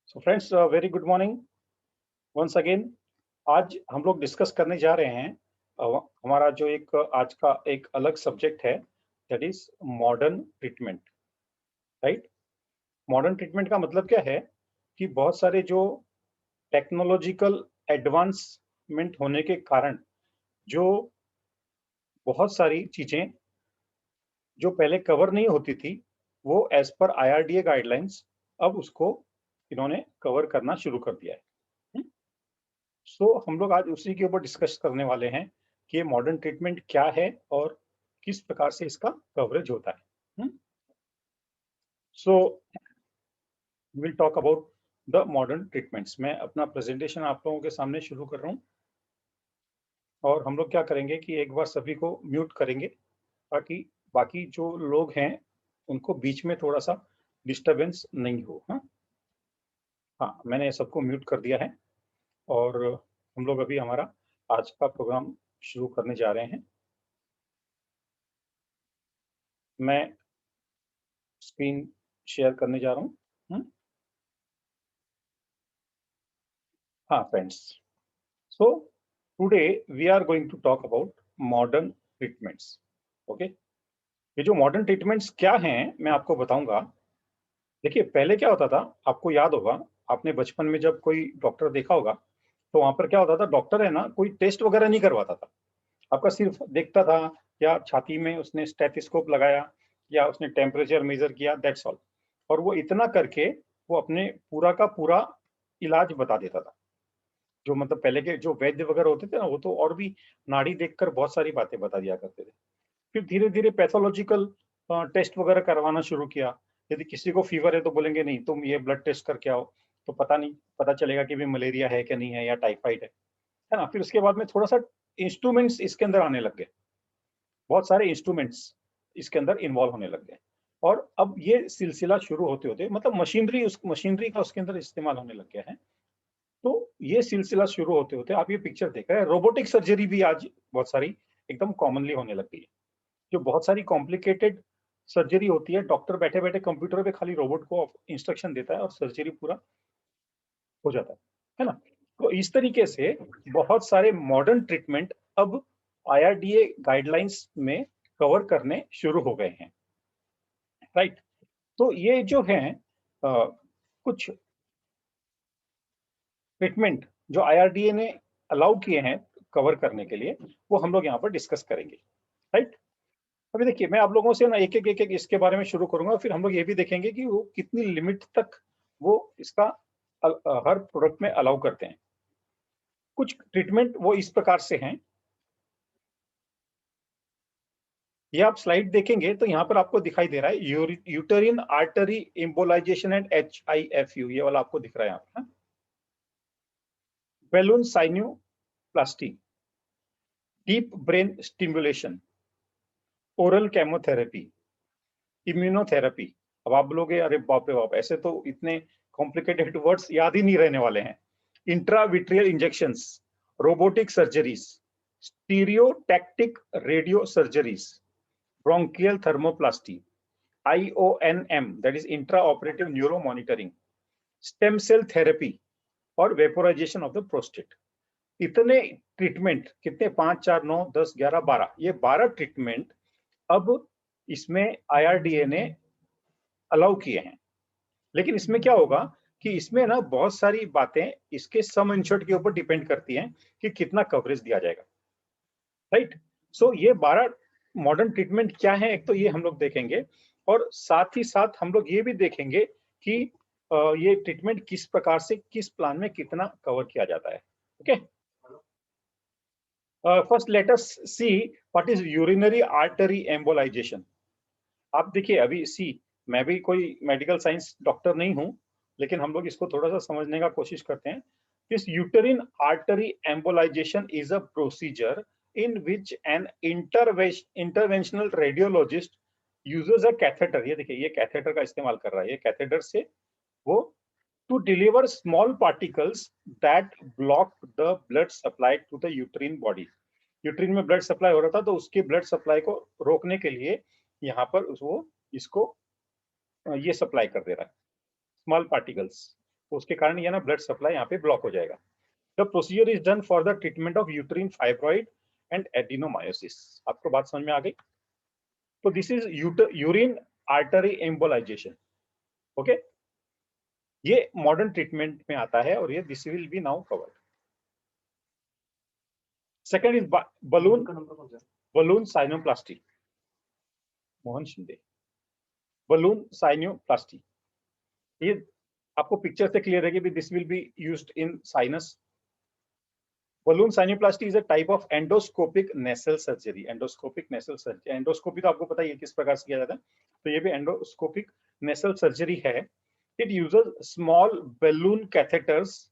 सो friends, very good morning once again. आज हम लोग डिस्कस करने जा रहे हैं हमारा जो एक आज का एक अलग सब्जेक्ट है, that is modern treatment. Right. Modern treatment का मतलब क्या है कि बहुत सारे जो टेक्नोलॉजिकल एडवांसमेंट होने के कारण जो बहुत सारी चीजें जो पहले कवर नहीं होती थी, वो एज पर IRDA गाइडलाइंस अब उसको इन्होंने कवर करना शुरू कर दिया है। सो हम लोग आज उसी के ऊपर डिस्कस करने वाले हैं कि मॉडर्न ट्रीटमेंट क्या है और किस प्रकार से इसका कवरेज होता है। So will talk about the modern treatments. मैं अपना प्रेजेंटेशन आप लोगों के सामने शुरू कर रहा हूँ और हम लोग क्या करेंगे कि एक बार सभी को म्यूट करेंगे ताकि बाकी जो लोग हैं उनको बीच में थोड़ा सा डिस्टरबेंस नहीं हो। हाँ, मैंने सबको म्यूट कर दिया है और हम लोग अभी हमारा आज का प्रोग्राम शुरू करने जा रहे हैं। मैं स्क्रीन शेयर करने जा रहा हूँ। हाँ friends, so today we are going to talk about modern treatments. Okay, ये जो मॉडर्न ट्रीटमेंट्स क्या हैं मैं आपको बताऊंगा। देखिए, पहले क्या होता था, आपको याद होगा, आपने बचपन में जब कोई डॉक्टर देखा होगा तो वहां पर क्या होता था, डॉक्टर है ना कोई टेस्ट वगैरह नहीं करवाता था। आपका सिर्फ देखता था, या छाती में उसने स्टेथोस्कोप लगाया या उसने टेम्परेचर मेजर किया, दैट्स ऑल। और वो इतना करके वो अपने पूरा का पूरा इलाज बता देता था। जो मतलब पहले के जो वैद्य वगैरह होते थे ना, वो तो और भी नाड़ी देखकर बहुत सारी बातें बता दिया करते थे। फिर धीरे धीरे पैथोलॉजिकल टेस्ट वगैरह करवाना शुरू किया। यदि किसी को फीवर है तो बोलेंगे नहीं, तुम ये ब्लड टेस्ट करके आओ, तो पता चलेगा कि भी मलेरिया है क्या नहीं है या टाइफाइड है ना। फिर उसके बाद में थोड़ा सा इंस्ट्रूमेंट्स इसके अंदर आने लग गए, बहुत सारे इंस्ट्रूमेंट्स इसके अंदर इन्वॉल्व होने लग गए। और अब ये सिलसिला शुरू होते होते मतलब मशीनरी का उसके अंदर इस्तेमाल होने लग गया है। तो ये सिलसिला शुरू होते होते आप ये पिक्चर देख रहे हैं, रोबोटिक सर्जरी भी आज बहुत सारी एकदम कॉमनली होने लग गई है। जो बहुत सारी कॉम्प्लिकेटेड सर्जरी होती है, डॉक्टर बैठे बैठे कंप्यूटर पे खाली रोबोट को इंस्ट्रक्शन देता है और सर्जरी पूरा हो जाता है ना। तो इस तरीके से बहुत सारे मॉडर्न ट्रीटमेंट अब IRDA गाइडलाइंस में कवर करने शुरू हो गए हैं। राइट। तो ये जो है कुछ ट्रीटमेंट जो IRDA ने अलाउ किए हैं कवर करने के लिए, वो हम लोग यहाँ पर डिस्कस करेंगे। राइट। अभी देखिए, मैं आप लोगों से ना एक एक इसके बारे में शुरू करूंगा, फिर हम लोग ये भी देखेंगे कि वो कितनी लिमिट तक वो इसका हर प्रोडक्ट में अलाउ करते हैं। कुछ ट्रीटमेंट वो इस प्रकार से हैं। ये आप स्लाइड देखेंगे तो यहाँ पर आपको दिखाई दे रहा है uterine artery embolization and HIFU, ये वाला आपको दिख रहा है यहाँ पर। Balloon sinuplasty, deep brain stimulation, oral chemotherapy, immunotherapy. अब आप बोलोगे अरे बाप रे बाप, ऐसे तो इतने कॉम्प्लिकेटेड वर्ड्स याद ही नहीं रहने वाले हैं। Intravitreal injections, robotic surgeries, stereotactic radio surgeries, bronchial thermoplasty, IONM that is intra operative neuro monitoring, stem cell therapy और वेपोराइजेशन ऑफ द प्रोस्टेट। इतने ट्रीटमेंट, कितने, 5 4 9 10 11 12, ये 12 ट्रीटमेंट अब इसमें IRDA ने अलाउ किए हैं। लेकिन इसमें क्या होगा कि इसमें ना बहुत सारी बातें इसके सम इंश्योर्ड के ऊपर डिपेंड करती हैं कि कितना कवरेज दिया जाएगा। राइट। सो ये 12 मॉडर्न ट्रीटमेंट क्या है, एक तो ये हम लोग देखेंगे और साथ ही साथ हम लोग ये भी देखेंगे कि ये ट्रीटमेंट किस प्रकार से किस प्लान में कितना कवर किया जाता है। Okay, first let us see what is urinary artery embolisation. आप देखिए, अभी सी, मैं भी कोई मेडिकल साइंस डॉक्टर नहीं हूं, लेकिन हम लोग इसको थोड़ा सा समझने का कोशिश करते हैं। This यूटेरिन artery embolisation is a procedure in which an interventional radiologist uses a catheter। ये देखिए, ये कैथेटर का इस्तेमाल कर रहा है, ये कैथेटर से वो to deliver small particles that block the blood supply to the uterine body। Uterine में ब्लड सप्लाई हो रहा था तो उसके ब्लड सप्लाई को रोकने के लिए यहाँ पर वो इसको ये सप्लाई कर दे रहा है, स्मॉल पार्टिकल्स। तो उसके कारण ये ना ब्लड सप्लाई यहाँ पे ब्लॉक हो जाएगा। The procedure is done for the treatment of uterine fibroid and adenomyosis. आपको बात समझ में आ गई? तो this is urine artery embolization. Okay, ये मॉडर्न ट्रीटमेंट में आता है और ये this will be now covered. Second is balloon sinuplasty. Mohan Shinde, balloon sinuplasty. ये आपको पिक्चर से क्लियर है कि this will be used in sinus. Balloon sinuplasty is a type of endoscopic nasal surgery. Endoscopic nasal surgery, endoscopy तो आपको पता है किस प्रकार से किया जाता है, तो ये भी एंडोस्कोपिक नेसल सर्जरी है। It uses small balloon catheters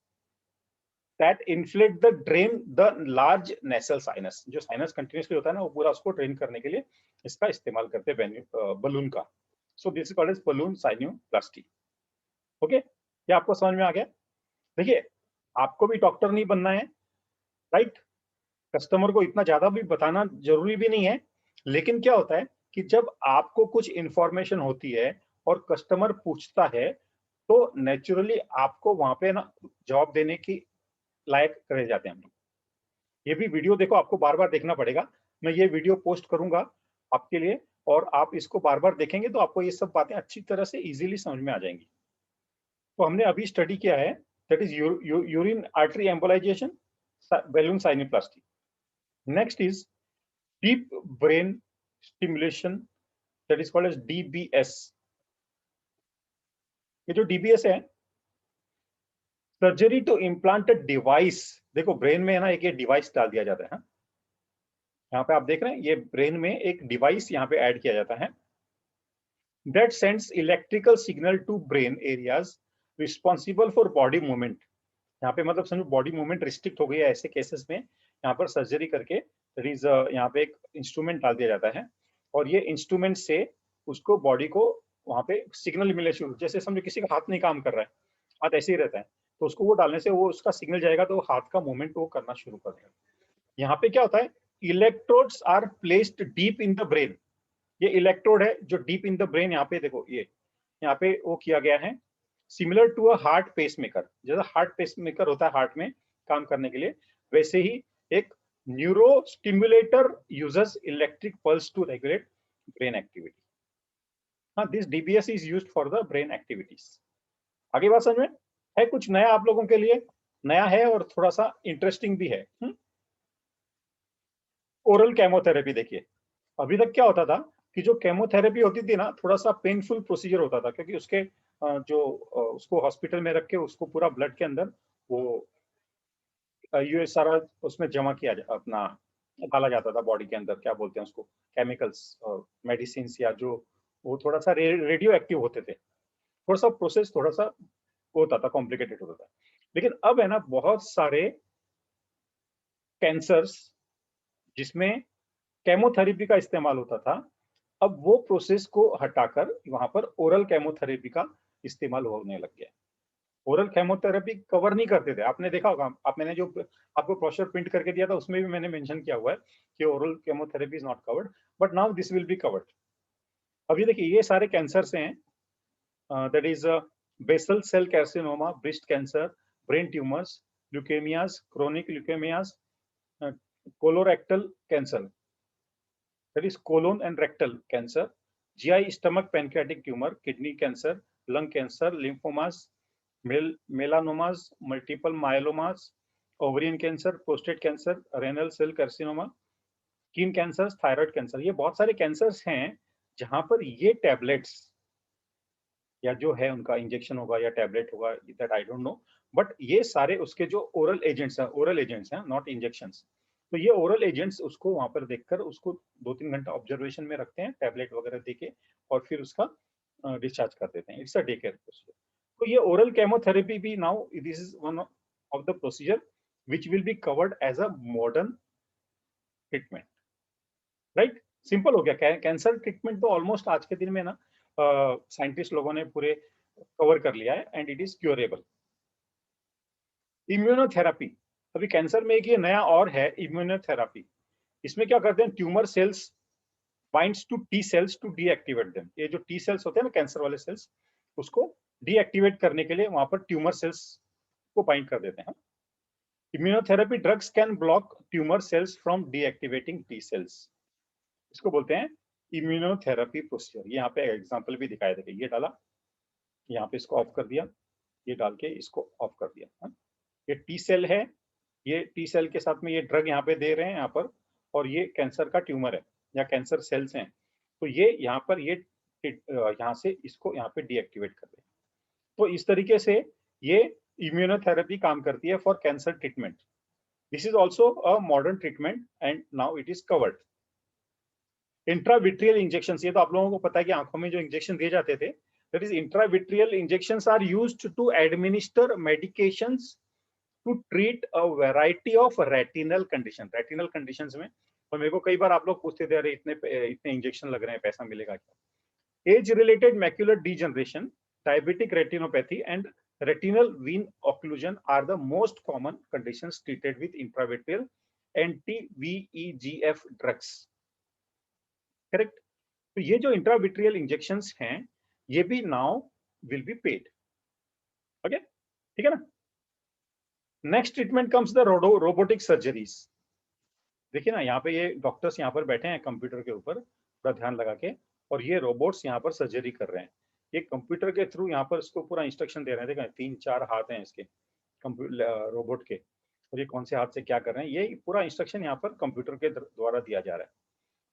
that inflate the drain the large nasal sinus। जो साइनस कंटिन्यूसली होता है ना, वो पूरा उसको ड्रेन करने के लिए इसका इस्तेमाल करते हैं बलून का। So this is called as balloon sinuplasty. Okay, क्या आपको समझ में आ गया? देखिए, आपको भी डॉक्टर नहीं बनना है, राइट? कस्टमर को इतना ज्यादा भी बताना जरूरी भी नहीं है, लेकिन क्या होता है कि जब आपको कुछ इंफॉर्मेशन होती है और कस्टमर पूछता है, तो नेचुरली आपको वहां पे ना जवाब देने की लायक करे जाते हैं हम लोग। ये भी वीडियो देखो, आपको बार बार देखना पड़ेगा। मैं ये वीडियो पोस्ट करूंगा आपके लिए और आप इसको बार बार देखेंगे तो आपको ये सब बातें अच्छी तरह से इजीली समझ में आ जाएंगी। तो हमने अभी स्टडी किया है, that is urine artery embolization, balloon sinuplasty. Next is deep brain stimulation, that is called as DBS. ये जो डीबीएस है, surgery to implant a device. देखो, ब्रेन में है ना एक ये डिवाइस डाल दिया जाता है। यहाँ पे आप देख रहे हैं, ये ब्रेन में एक डिवाइस यहाँ पे ऐड किया जाता है, that sends electrical signal to brain areas responsible for body movement. यहाँ पे मतलब समझो बॉडी मूवमेंट रिस्ट्रिक्ट हो गई है, ऐसे केसेस में यहाँ पर सर्जरी करके यहाँ पे एक इंस्ट्रूमेंट डाल दिया जाता है और ये इंस्ट्रूमेंट से उसको बॉडी को वहाँ पे सिग्नल मिलने शुरू। जैसे समझो किसी का हाथ नहीं काम कर रहा है, हाथ ऐसे ही रहता है, तो उसको वो डालने से वो उसका सिग्नल जाएगा तो हाथ का मूवमेंट वो करना शुरू कर देगा। यहाँ पे क्या होता है, electrodes are placed deep in the brain. ये इलेक्ट्रोड है जो डीप इन द ब्रेन, यहाँ पे देखो, ये यहाँ पे वो किया गया है similar to a heart pacemaker. जैसा हार्ट पेसमेकर होता है हार्ट में काम करने के लिए, वैसे ही एक neuro stimulator uses electric pulse to regulate brain activity. हाँ, this DBS is used for the brain activities. आगे बात समझ में है? कुछ नया आप लोगों के लिए नया है और थोड़ा सा इंटरेस्टिंग भी है। Oral chemotherapy. देखिए, अभी तक क्या होता था कि जो केमोथेरेपी होती थी ना, थोड़ा सा पेनफुल प्रोसीजर होता था, क्योंकि उसके उसको हॉस्पिटल में रख के उसको पूरा ब्लड के अंदर वो ये सारा उसमें जमा किया अपना डाला जाता था बॉडी के अंदर, क्या बोलते हैं उसको, केमिकल्स मेडिसिन या जो वो थोड़ा सा रेडियो एक्टिव होते थे। थोड़ा सा प्रोसेस थोड़ा सा होता था, कॉम्प्लिकेटेड होता था। लेकिन अब है ना बहुत सारे कैंसर्स जिसमें केमोथेरेपी का इस्तेमाल होता था, अब वो प्रोसेस को हटाकर वहां पर ओरल केमोथेरेपी का इस्तेमाल होने लग गया। ओरल केमोथेरेपी कवर नहीं करते थे, आपने देखा होगा, आप मैंने जो आपको ब्रोशर प्रिंट करके दिया था उसमें भी मैंने मेंशन किया हुआ है कि oral chemotherapy is not covered, but now this will be covered. अभी देखिए, ये सारे कैंसर्स हैं, that is basal cell carcinoma, breast cancer, brain tumours, leukaemias, chronic leukaemias, colorectal cancer, that is colon and rectal cancer, GI, stomach, pancreatic tumor, kidney cancer, lung cancer, lymphomas, melanomas, multiple myelomas, ovarian cancer, prostate cancer, renal cell carcinoma, skin cancer, thyroid cancer। ये बहुत सारे cancers हैं जहां पर ये tablets या जो है उनका इंजेक्शन होगा या टैबलेट होगा, that I don't know, but ये सारे उसके जो ओरल एजेंट्स हैं, नॉट इंजेक्शंस। तो ये ओरल एजेंट्स उसको वहां पर देखकर उसको 2-3 घंटा ऑब्जर्वेशन में रखते हैं, टैबलेट वगैरह देके, और फिर उसका डिस्चार्ज कर देते हैं। It's a day care procedure. तो ये ओरल केमोथेरेपी भी now this is one of the procedure which will be covered as a modern treatment, right? Simple हो गया। कैंसर ट्रीटमेंट तो ऑलमोस्ट आज के दिन में ना साइंटिस्ट लोगों ने पूरे कवर कर लिया है and it is curable. Immunotherapy, अभी कैंसर में एक ये नया और है इम्यूनोथेरेपी। इसमें क्या करते हैं, tumour cells binds to T cells to deactivate them. ये जो टी सेल्स होते हैं ना, कैंसर वाले सेल्स, उसको डीएक्टिवेट करने के लिए वहां पर ट्यूमर सेल्स को बाइंड कर देते हैं। Immunotherapy drugs can block tumour cells from deactivating T cells. इसको बोलते हैं इम्यूनोथेरेपी प्रोसीजर। यहाँ पे एग्जांपल भी दिखाया था, ये डाला, यहाँ पे इसको ऑफ कर दिया, ये डाल के इसको ऑफ कर दिया। हाँ? ये टी सेल है, ये टी सेल के साथ में ये ड्रग यहाँ पे दे रहे हैं यहाँ पर, और ये कैंसर का ट्यूमर है या कैंसर सेल्स हैं, तो ये यहाँ पर ये यहाँ से इसको यहाँ पे डीएक्टिवेट कर दें। तो इस तरीके से ये इम्यूनोथेरेपी काम करती है for cancer treatment. This is also a modern treatment and now it is covered. Intravitreal injection, ये तो आप लोगों को पता है कि आंखों में जो इंजेक्शन दिए जाते थे, that is intravitreal injections are used to administer medications to treat a variety of retinal condition. Retinal conditions में, और मेरे को कई बार आप लोग पूछते थे, अरे इतने इंजेक्शन लग रहे हैं, पैसा मिलेगा क्या? Age related macular degeneration, diabetic retinopathy and retinal vein occlusion are the most common conditions treated with intravitreal anti-VEGF drugs. Correct? तो ये जो इंट्राविट्रियल इंजेक्शंस हैं, ये भी now will be paid. Okay, ठीक है ना? Next treatment comes the robotic surgeries. देखिए ना, यहाँ पे ये डॉक्टर्स यहाँ पर बैठे हैं कंप्यूटर के ऊपर, पूरा ध्यान लगा के, और ये रोबोट्स यहाँ पर सर्जरी कर रहे हैं। ये कंप्यूटर के थ्रू यहाँ पर इसको पूरा इंस्ट्रक्शन दे रहे हैं। देखा, 3-4 हाथ हैं इसके कंप्यूटर रोबोट के, और ये कौन से हाथ से क्या कर रहे हैं, ये पूरा इंस्ट्रक्शन यहाँ पर कंप्यूटर के द्वारा दिया जा रहा है।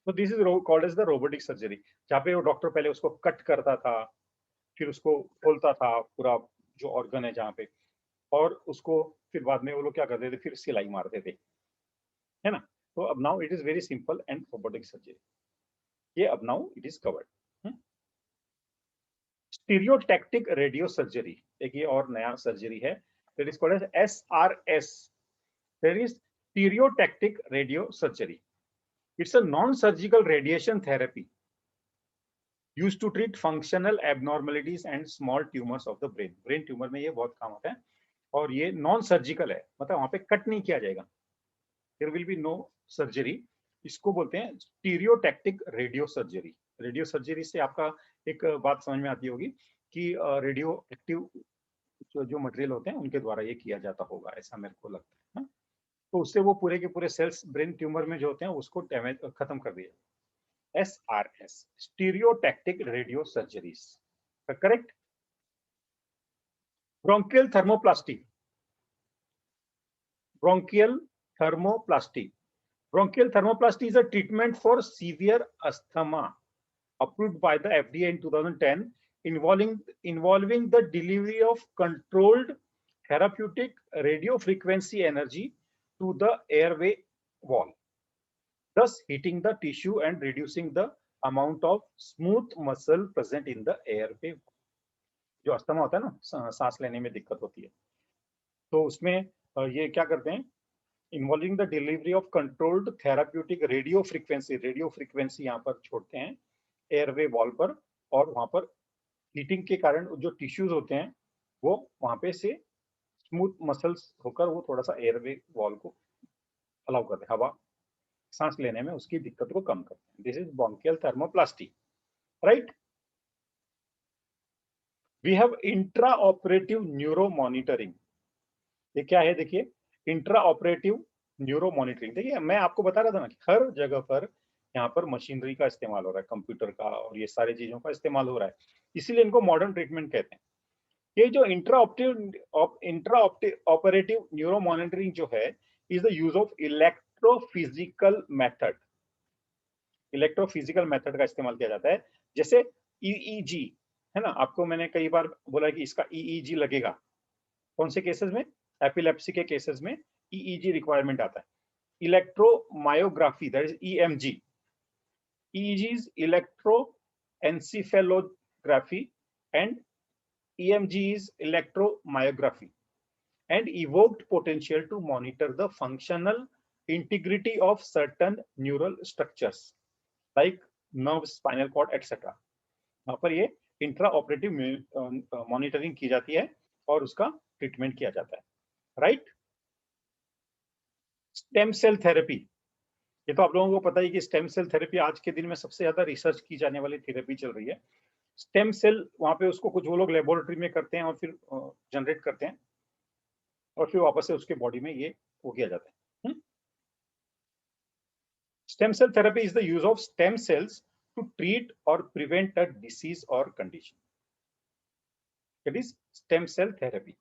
तो this is called as the robotic surgery, जहाँ पे वो डॉक्टर पहले उसको कट करता था, फिर उसको खोलता था पूरा जो ऑर्गन है जहाँ पे, और उसको फिर बाद में वो लोग क्या करते थे, फिर सिलाई मारते थे, है ना? तो अब now it is very simple and robotic surgery, ये अब now it is covered. Stereotactic radio surgery, एक ये और नया सर्जरी है, that is called as SRS, that is stereotactic radio surgery. It's a non-surgical radiation therapy used to treat functional abnormalities and small tumors of the brain. Brain tumor में ये बहुत काम आता है, और ये non-surgical है, मतलब वहाँ पे कट नहीं किया जाएगा। There will be no surgery. इसको बोलते हैं stereotactic radio surgery. Radio surgery से आपका एक बात समझ में आती होगी कि रेडियो एक्टिव जो मटेरियल होते हैं उनके द्वारा ये किया जाता होगा, ऐसा मेरे को लगता है। तो उससे वो पूरे के पूरे सेल्स ब्रेन ट्यूमर में जो होते हैं उसको डैमेज खत्म कर दिया। SRS, stereotactic radio surgeries, correct? Bronchial thermoplasty, bronchial thermoplasty. Bronchial thermoplasty is a treatment for severe asthma approved by the FDA in 2010, involving the delivery of controlled therapeutic radio frequency energy to the airway wall, thus heating the tissue and reducing the amount of smooth muscle present in the airway. जो asthma होता है ना, सांस लेने में दिक्कत होती है, तो उसमें ये क्या करते हैं, involving the delivery of controlled therapeutic radio frequency यहाँ पर छोड़ते हैं एयरवे वॉल पर, और वहां पर हीटिंग के कारण जो टिश्यूज होते हैं वो वहां पे से स्मूथ मसल्स होकर वो थोड़ा सा एयरवे वॉल को अलाउ करते हैं, हवा सांस लेने में उसकी दिक्कत को कम करते हैं। This is bronchial thermoplasty, right? We have intra operative neuro monitoring. ये क्या है? देखिए, इंट्रा ऑपरेटिव न्यूरो मॉनिटरिंग। देखिए, मैं आपको बता रहा था ना कि हर जगह पर यहाँ पर मशीनरी का इस्तेमाल हो रहा है, कंप्यूटर का, और ये सारी चीजों का इस्तेमाल हो रहा है, इसीलिए इनको मॉडर्न ट्रीटमेंट कहते हैं। ये जो इंट्रा ऑपरेटिव न्यूरो मॉनिटरिंग जो है, is the use of electrophysical method. Electrophysical method का इस्तेमाल किया जाता है, जैसे EEG है ना, आपको मैंने कई बार बोला कि इसका EEG लगेगा। कौन से केसेस में? एपिलेप्सी के केसेस में EEG रिक्वायरमेंट आता है। Electromyography, that is EMG। EEG is electroencephalography and EMG is electromyography and evoked potential to monitor the functional integrity of certain neural structures like nerves, spinal cord, etc. यहाँ पर ये intra operative monitoring की जाती है और उसका treatment किया जाता है, राइट? स्टेम सेल थेरेपी, ये तो आप लोगों को पता ही कि स्टेम सेल थेरेपी आज के दिन में सबसे ज्यादा रिसर्च की जाने वाली थेरेपी चल रही है। स्टेम सेल वहां पे उसको कुछ वो लोग लेबोरेटरी में करते हैं और फिर जनरेट करते हैं और फिर वापस से उसके बॉडी में ये वो किया जाता है। Stem cell therapy is the use of stem cells to treat और प्रिवेंट अ डिसीज और condition. It is stem cell therapy.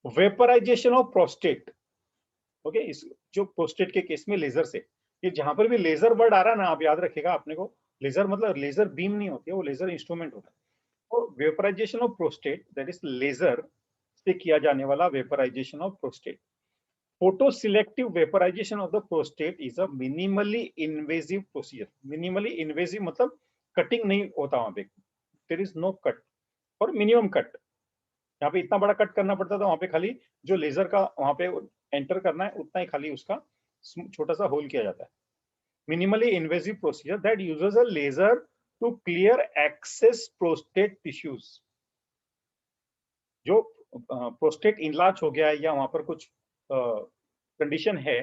Vaporization of prostate. Okay, इस जो प्रोस्टेट के केस में लेजर से, ये जहां पर भी लेजर वर्ड आ रहा है ना, आप याद रखिएगा अपने को, लेजर मतलब लेजर बीम नहीं होती है, वो लेजर इंस्ट्रूमेंट होता है। तो vaporization of prostate that is laser से किया जाने वाला vaporization of prostate. Photo selective vaporization of the prostate is a minimally invasive procedure. Minimally invasive मतलब कटिंग नहीं होता वहां पे, देयर इज नो कट और मिनिमम कट। यहाँ पे इतना बड़ा कट करना पड़ता था, वहां पे खाली जो लेजर का वहां पे एंटर करना है उतना ही खाली उसका छोटा सा होल किया जाता है। Minimally invasive procedure that uses a laser to clear excess prostate tissues. जो प्रोस्टेट इनलार्ज हो गया है या वहां पर कुछ कंडीशन है,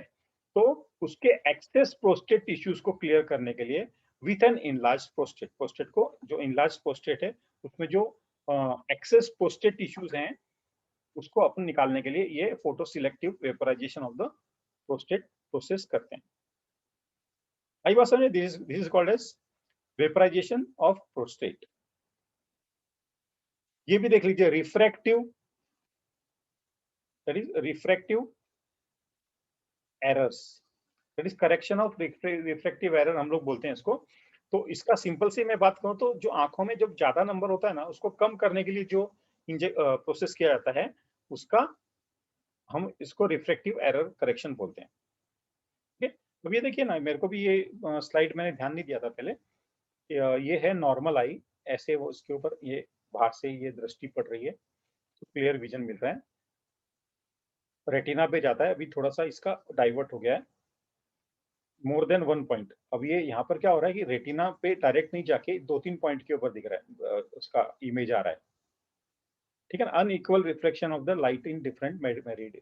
तो उसके एक्सेस प्रोस्टेट टिश्यूज को क्लियर करने के लिए with an enlarge prostate, prostate को जो इनलार्ज प्रोस्टेट है उसमें जो एक्सेस प्रोस्टेट टिश्यूज हैं उसको अपन निकालने के लिए ये photo selective vaporization of the prostate process करते हैं। आई बात समझे? This is called as vaporization of prostate. ये भी देख लीजिए, refractive, that is refractive errors, that is correction of refractive error हम लोग बोलते हैं इसको। तो इसका सिंपल से मैं बात करूं तो जो आंखों में जब ज्यादा नंबर होता है ना, उसको कम करने के लिए जो प्रोसेस किया जाता है उसका हम इसको रिफ्रैक्टिव एरर करेक्शन बोलते हैं। ठीक है, अब ये देखिए ना, मेरे को भी ये स्लाइड मैंने ध्यान नहीं दिया था पहले। ये है नॉर्मल आई, ऐसे वो इसके ऊपर ये बाहर से ये दृष्टि पड़ रही है तो क्लियर विजन मिल रहा है। रेटिना पे जाता है, अभी थोड़ा सा इसका डाइवर्ट हो गया है मोर देन 1 पॉइंट। अब ये यहाँ पर क्या हो रहा है कि रेटिना पे डायरेक्ट नहीं जाके 2-3 पॉइंट के ऊपर दिख रहा है, उसका इमेज आ रहा है। ठीक है ना, unequal reflection of the light in different meridian.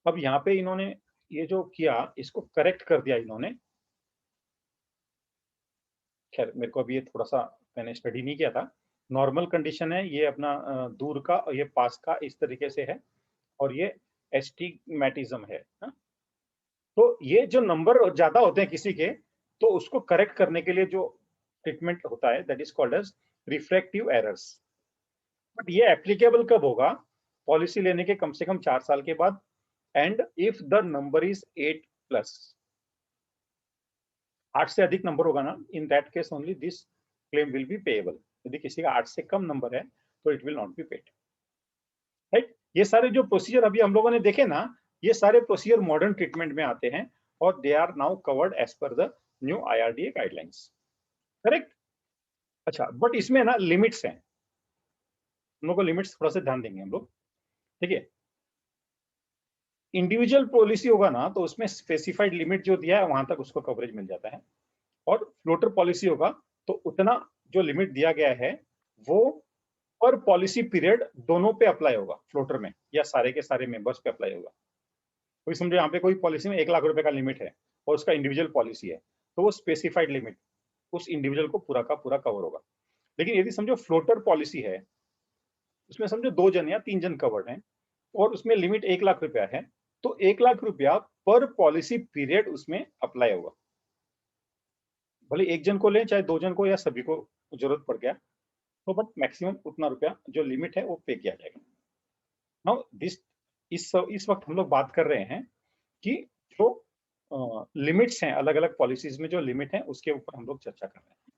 अब यहाँ पे इन्होंने ये जो किया इसको करेक्ट कर दिया इन्होंने। खैर मेरे को अभी ये थोड़ा सा मैंने स्टडी नहीं किया था। नॉर्मल कंडीशन है ये अपना दूर का और ये पास का इस तरीके से है और ये एस्टिग्मेटिज्म है ना? तो ये जो नंबर ज्यादा होते हैं किसी के, तो उसको करेक्ट करने के लिए जो ट्रीटमेंट होता है that is called as refractive errors. But ये एप्लीकेबल कब होगा? पॉलिसी लेने के कम से कम 4 साल के बाद, and if the number is 8+, 8 से अधिक नंबर होगा ना, in that case only this claim will be payable. यदि किसी का 8 से कम नंबर है तो it will not be paid. Right, ये सारे जो प्रोसीजर अभी हम लोगों ने देखे ना, ये सारे प्रोसीजर मॉडर्न ट्रीटमेंट में आते हैं और they are now covered as per the new IRDA guidelines. Correct? अच्छा, बट इसमें ना लिमिट्स हैं, हम लोग को लिमिट्स थोड़ा सा ध्यान देंगे हम लोग। ठीक है, इंडिविजुअल पॉलिसी होगा ना तो उसमें स्पेसिफाइड लिमिट जो दिया है वहां तक उसको कवरेज मिल जाता है, और फ्लोटर पॉलिसी होगा तो उतना जो लिमिट दिया गया है वो पर पॉलिसी पीरियड दोनों पे अप्लाई होगा, फ्लोटर में या सारे के सारे मेंबर्स पे अप्लाई होगा। कोई समझो यहाँ पे कोई पॉलिसी में 1 लाख रुपए का लिमिट है और उसका इंडिविजुअल पॉलिसी है, तो वो स्पेसिफाइड लिमिट उस इंडिविजुअल को पूरा का पूरा कवर होगा। लेकिन यदि समझो फ्लोटर पॉलिसी है, उसमें समझो 2 जन या 3 जन कवर्ड हैं और उसमें लिमिट 1 लाख रुपया है, तो 1 लाख रुपया पर पॉलिसी पीरियड उसमें अप्लाई होगा। भले एक जन को लें चाहे 2 जन को या सभी को जरूरत पड़ गया तो, बट मैक्सिमम उतना रुपया जो लिमिट है वो पे किया जाएगा। नाउ दिस इस वक्त हम लोग बात कर रहे हैं कि जो लिमिट्स हैं, अलग अलग पॉलिसीज में जो लिमिट है उसके ऊपर हम लोग चर्चा कर रहे हैं।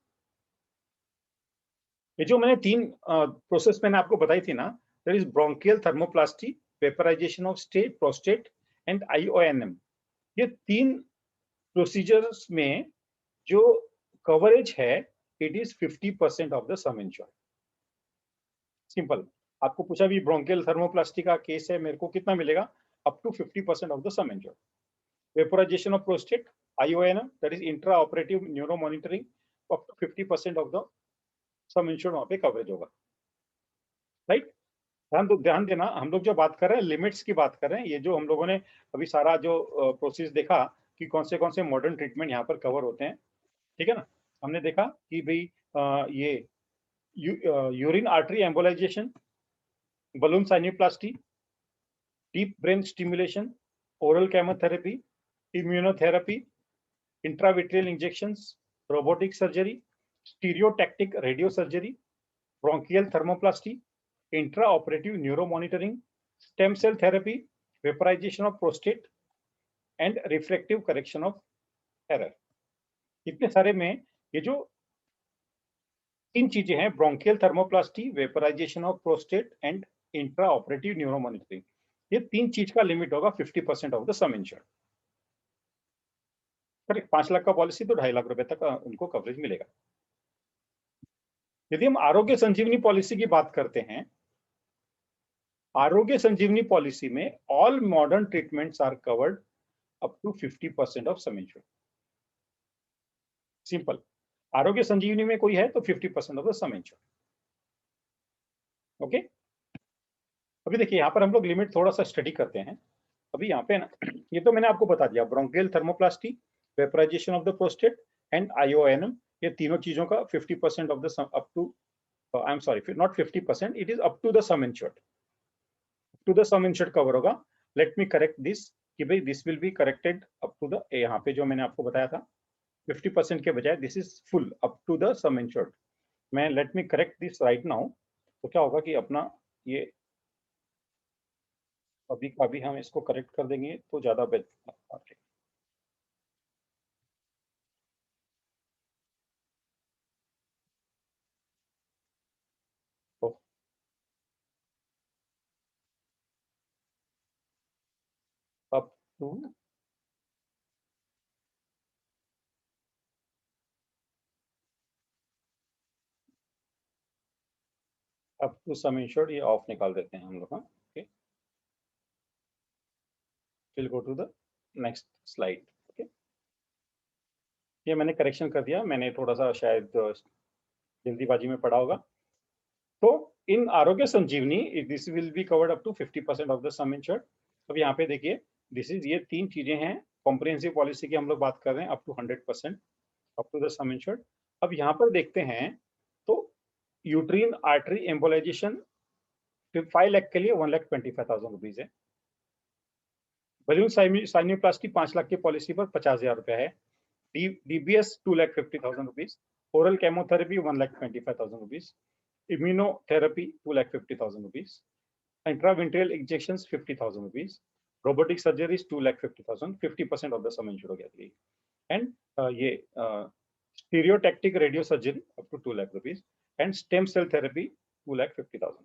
ये जो मैंने 3 प्रोसेस मैंने आपको बताई थी ना, that is bronchial thermoplasty, vaporization of state prostate and IONM। ये 3 प्रोसीजर्स में जो कवरेज है it is 50% of the sum insured. Simple, आपको पूछा भी ब्रोंकियल थर्मोप्लास्टी का केस है, मेरे को कितना मिलेगा? Up to 50% of the sum insured. Vaporization of prostate IONM that is intra operative neuro monitoring, up to 50% of the sum insured वहां पे कवरेज होगा। राइट, ध्यान देना, हम लोग जो बात कर रहे हैं लिमिट्स की बात कर रहे हैं। ये जो हम लोगों ने अभी सारा जो प्रोसेस देखा कि कौन से मॉडर्न ट्रीटमेंट यहाँ पर कवर होते हैं, ठीक है ना, हमने देखा कि भाई ये urine artery embolization, balloon sinuplasty, deep brain stimulation, oral chemotherapy, immunotherapy, intravitreal injections, robotic surgery, stereotactic radio surgery, bronchial thermoplasty, intra operative neuro monitoring, stem cell therapy, vaporization of prostate and reflective correction of error. इतने सारे में ये जो तीन चीजें हैं, bronchial thermoplasty, vaporization of prostate and intra operative neuro monitoring, ये तीन चीज का लिमिट होगा 50% of the sum insured. Correct. 5 lakh का पॉलिसी तो 2.5 लाख रुपए तक उनको कवरेज मिलेगा। यदि हम आरोग्य संजीवनी पॉलिसी की बात करते हैं, आरोग्य संजीवनी पॉलिसी में all modern treatments are covered up to 50% of sum insured. Simple, Arogya Sanjeevani में कोई है तो 50% of the sum insured. Okay, अभी देखिए यहाँ पर हम लोग लिमिट थोड़ा सा स्टडी करते हैं। अभी यहाँ पे ना, ये तो मैंने आपको बता दिया, bronchial thermoplasty, vaporization of the prostate and IONM, ये तीनों चीजों का 50% of the sum up to, I am sorry, not 50%, it is up to the sum insured, to the sum insured cover होगा। लेट मी करेक्ट दिस कि भाई this will be corrected up to the, यहाँ पे जो मैंने आपको बताया था 50% के बजाय this is full up to the sum insured. मैं let me correct this right now. तो क्या होगा कि अपना ये अभी का अभी हम इसको करेक्ट कर देंगे तो ज्यादा बेहतर। तो अप टू सम इंश्योर्ड, ये ऑफ निकाल देते हैं हम लोग। Okay, will go to the next slide. Okay, ये मैंने करेक्शन कर दिया, मैंने थोड़ा सा शायद जल्दीबाजी में पढ़ा होगा। तो in Arogya Sanjeevani this will be covered up to 50% of the sum insured. अब यहाँ पे देखिए, दिस इज, ये तीन चीजें हैं, कॉम्प्रिहेंसिव पॉलिसी की हम लोग बात कर रहे हैं, up to 100% up to the sum insured. अब यहाँ पर देखते हैं तो यूट्रीन आर्टरी एम्बोलाइजेशन 5 लाख के लिए 1,25,000 रुपीज है। बलून साइनोप्लास्टी 5 लाख की पॉलिसी पर 50,000 रुपया है। DBS 2,50,000 rupees, oral chemotherapy 1,25,000 rupees, immunotherapy 2,50,000 rupees, intraventricular injections 50,000 rupees, robotic surgeries 2,50,000, 50% of the sum insured हो गया। and ये stereotactic radio surgery up to 2 lakh rupees and stem cell therapy 2,50,000।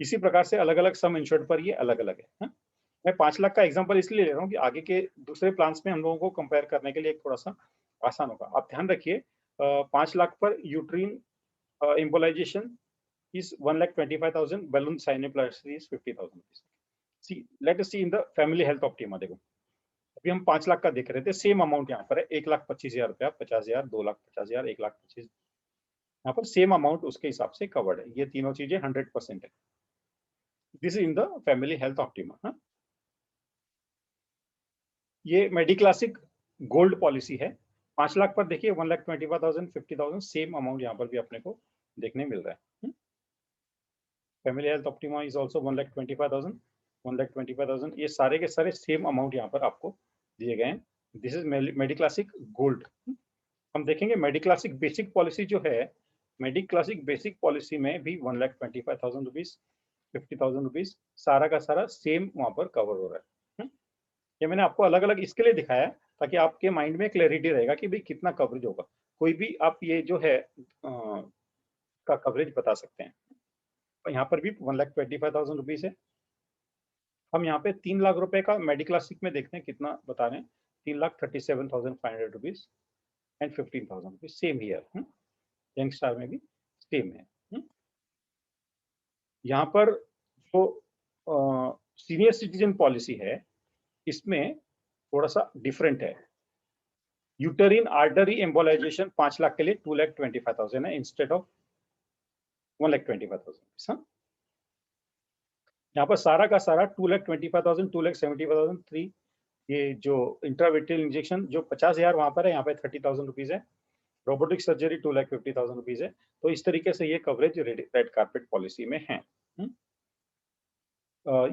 इसी प्रकार से अलग अलग सम इंश्योर्ड पर ये अलग अलग है। मैं 5 लाख का एग्जांपल इसलिए ले रहा हूँ कि आगे के दूसरे प्लान्स में हम लोगों को कंपेयर करने के लिए थोड़ा सा आसान होगा। आप ध्यान रखिए, 5 लाख पर uterine embolization is 1,25,000, balloon sinuplasty is 50,000 rupees। See, let us see in the family health optima। देखो अभी हम 5 लाख का देख रहे थे, सेम अमाउंट यहाँ पर है 1,25,000 रुपया, 50,000, 2,50,000, 1,25,000, यहाँ पर सेम अमाउंट उसके हिसाब से कवर्ड है। ये तीनों चीजें 100% है। This is in the family health optima. ये मेडिक्लासिक गोल्ड पॉलिसी है। 5 लाख पर देखिए 1,25,000, 50,000, सेम अमाउंट यहाँ पर भी अपने को देखने मिल रहा है। Family health optima is also 1,25,000, 1,25,000, ये सारे के सारे सेम अमाउंट यहाँ पर आपको दिए गए हैं। This is Mediclassic gold. हम देखेंगे मेडिक्लासिक बेसिक पॉलिसी जो है, मेडिक्लासिक बेसिक पॉलिसी में भी 1,25,000 रुपीज, 50,000 रुपीज, सारा का सारा सेम वहां पर कवर हो रहा है। ये मैंने आपको अलग अलग इसके लिए दिखाया ताकि आपके माइंड में क्लैरिटी रहेगा कि भाई कितना कवरेज होगा। कोई भी आप ये जो है का कवरेज बता सकते हैं। यहाँ पर भी 1,25,000 रुपीज है। हम यहाँ पे 3 लाख रुपए का मेडिक्लासिक में देखते हैं कितना बता रहे हैं, 3,37,500 rupees and 15,000 rupees, same year. Young star में भी सेम है। यहाँ पर जो सीनियर सिटीजन पॉलिसी है, इसमें थोड़ा सा डिफरेंट है। यूटेरिन आर्टरी एम्बोलाइजेशन 5 लाख के लिए 2,25,000 है इंस्टेड ऑफ 1,25,000। यहाँ पर सारा का सारा 2,25,000, 2,75,000, 3, ये जो इंट्राविट्रियल इंजेक्शन जो 50,000 वहां पर है, यहाँ पे 30,000 रुपीज है। रोबोटिक सर्जरी 2,50,000 रुपीज है। तो इस तरीके से ये कवरेज रेड कार्पेट पॉलिसी में है।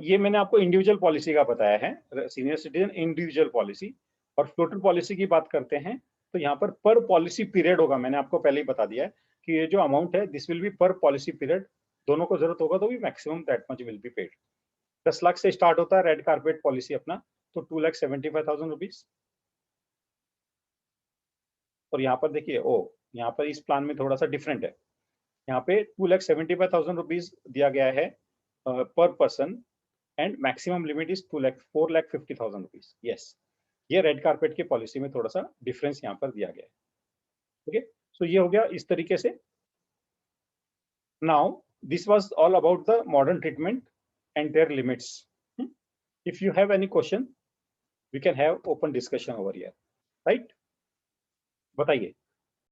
ये मैंने आपको इंडिविजुअल पॉलिसी का बताया है, सीनियर सिटीजन इंडिविजुअल पॉलिसी। और फ्लोटर पॉलिसी की बात करते हैं तो यहाँ पर पॉलिसी पीरियड होगा। मैंने आपको पहले ही बता दिया है कि ये जो अमाउंट है दिस विल बी पर पॉलिसी पीरियड। दोनों को जरूरत होगा तो भी maximum that much will be paid. 10 lakh से स्टार्ट होता है रेड कार्पेट पॉलिसी अपना, तो 2,75,000 रुपीज। और यहाँ पर देखिए यहाँ पर इस प्लान में थोड़ा सा डिफरेंट है। यहाँ पे 2,75,000 रुपीज दिया गया है पर person, and maximum limit is 4,50,000 rupees. Yes, ये रेड कार्पेट की पॉलिसी में थोड़ा सा डिफरेंस यहाँ पर दिया गया है। ओके, सो ये हो गया इस तरीके से। Now this was all about the modern treatment and their limits. If you have any question we can have open discussion over here, right? बताइए।